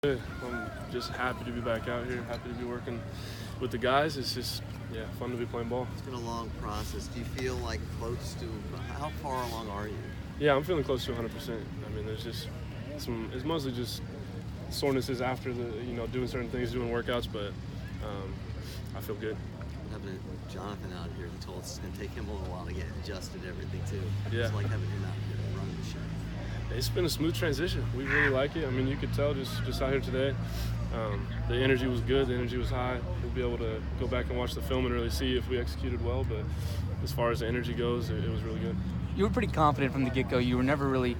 Good. I'm just happy to be back out here, happy to be working with the guys. It's just, fun to be playing ball. It's been a long process. Do you feel like close to, how far along are you? Yeah, I'm feeling close to 100%. I mean, there's just it's mostly just sorenesses after doing certain things, doing workouts, but I feel good. Having Jonathan out here, he told us it's going to take him a little while to get adjusted to everything too. Yeah. It's like having him out here running the show. It's been a smooth transition. We really like it. I mean, you could tell just out here today. The energy was good. The energy was high. We'll be able to go back and watch the film and really see if we executed well. But as far as the energy goes, it was really good. You were pretty confident from the get-go. You were never really,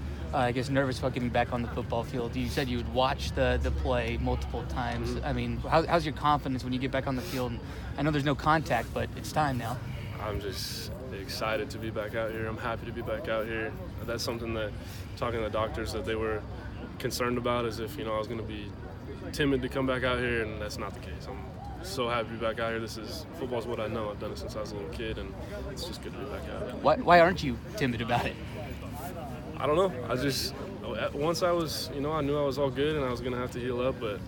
nervous about getting back on the football field. You said you would watch the play multiple times. Mm-hmm. I mean, how's your confidence when you get back on the field? And I know there's no contact, but it's time now. I'm just excited to be back out here. I'm happy to be back out here. That's something that, talking to the doctors, that they were concerned about, as if, I was going to be timid to come back out here, and that's not the case. I'm so happy to be back out here. Football's what I know. I've done it since I was a little kid, and it's just good to be back out here. Why aren't you timid about it? I don't know. Once I was, I knew I was all good and I was going to have to heal up, but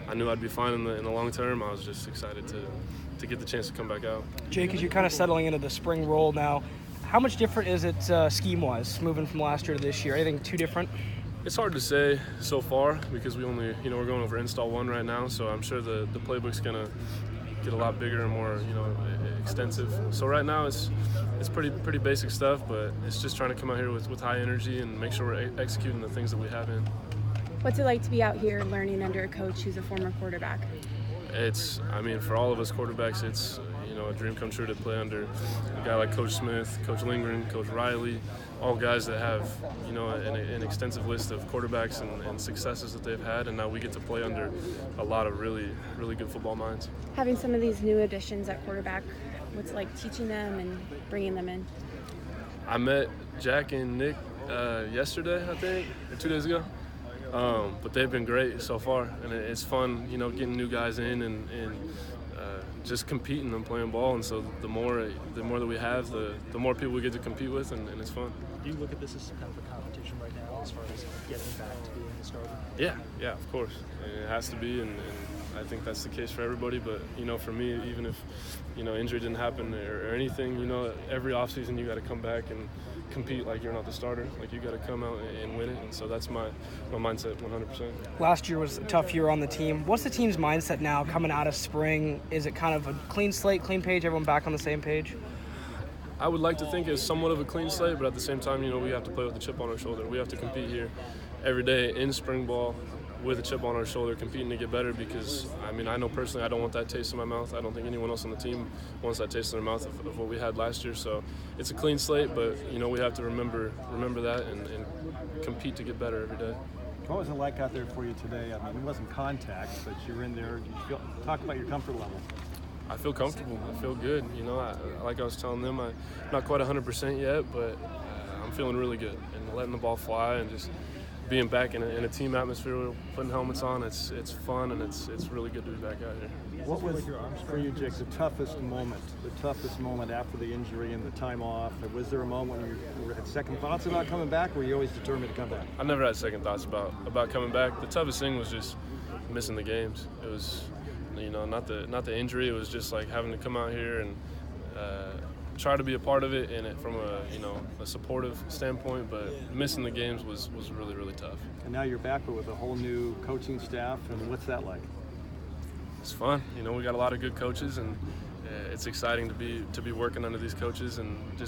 I knew I'd be fine in the long term. I was just excited to get the chance to come back out. Jake, as you're kind of settling into the spring role now, how much different is it scheme-wise, moving from last year to this year? Anything too different? It's hard to say so far because we only, we're going over install 1 right now, so I'm sure the playbook's going to get a lot bigger and more, extensive. So right now it's pretty basic stuff, but it's just trying to come out here with high energy and make sure we're executing the things that we have in. What's it like to be out here learning under a coach who's a former quarterback? For all of us quarterbacks, it's a dream come true to play under a guy like Coach Smith, Coach Lindgren, Coach Riley, all guys that have an extensive list of quarterbacks and successes that they've had, and now we get to play under a lot of really, really good football minds. Having some of these new additions at quarterback, what's it like teaching them and bringing them in? I met Jack and Nick yesterday, I think, or 2 days ago. But they've been great so far, and it's fun, getting new guys in and just competing and playing ball. And so the more that we have, the more people we get to compete with, and it's fun. Do you look at this as kind of a competition right now as far as getting back to being the starter? Yeah, of course. It has to be, and I think that's the case for everybody. But for me, even if injury didn't happen or anything, every offseason you got to come back and compete like you're not the starter. Like you got to come out and win it, and so that's my mindset 100%. Last year was a tough year on the team. What's the team's mindset now coming out of spring? Is it kind of a clean slate, clean page, everyone back on the same page? I would like to think it's somewhat of a clean slate, but at the same time, we have to play with a chip on our shoulder. We have to compete here every day in spring ball with a chip on our shoulder, competing to get better, because I know personally I don't want that taste in my mouth. I don't think anyone else on the team wants that taste in their mouth of what we had last year. So it's a clean slate, but we have to remember that and compete to get better every day. What was it like out there for you today? It wasn't contact, but you're in there. Talk about your comfort level. I feel comfortable. I feel good. Like I was telling them, I'm not quite 100% yet, but I'm feeling really good and letting the ball fly and just being back in a team atmosphere, putting helmets on. It's fun, and it's really good to be back out here. What was, for you, Jake, the toughest moment after the injury and the time off? Was there a moment when you had second thoughts about coming back, or were you always determined to come back? I never had second thoughts about coming back. The toughest thing was just missing the games. It was, not the injury. It was just like having to come out here and try to be a part of it, and from a supportive standpoint, but missing the games was really, really tough. And now you're back, but with a whole new coaching staff, and what's that like? It's fun. We got a lot of good coaches, and it's exciting to be working under these coaches and just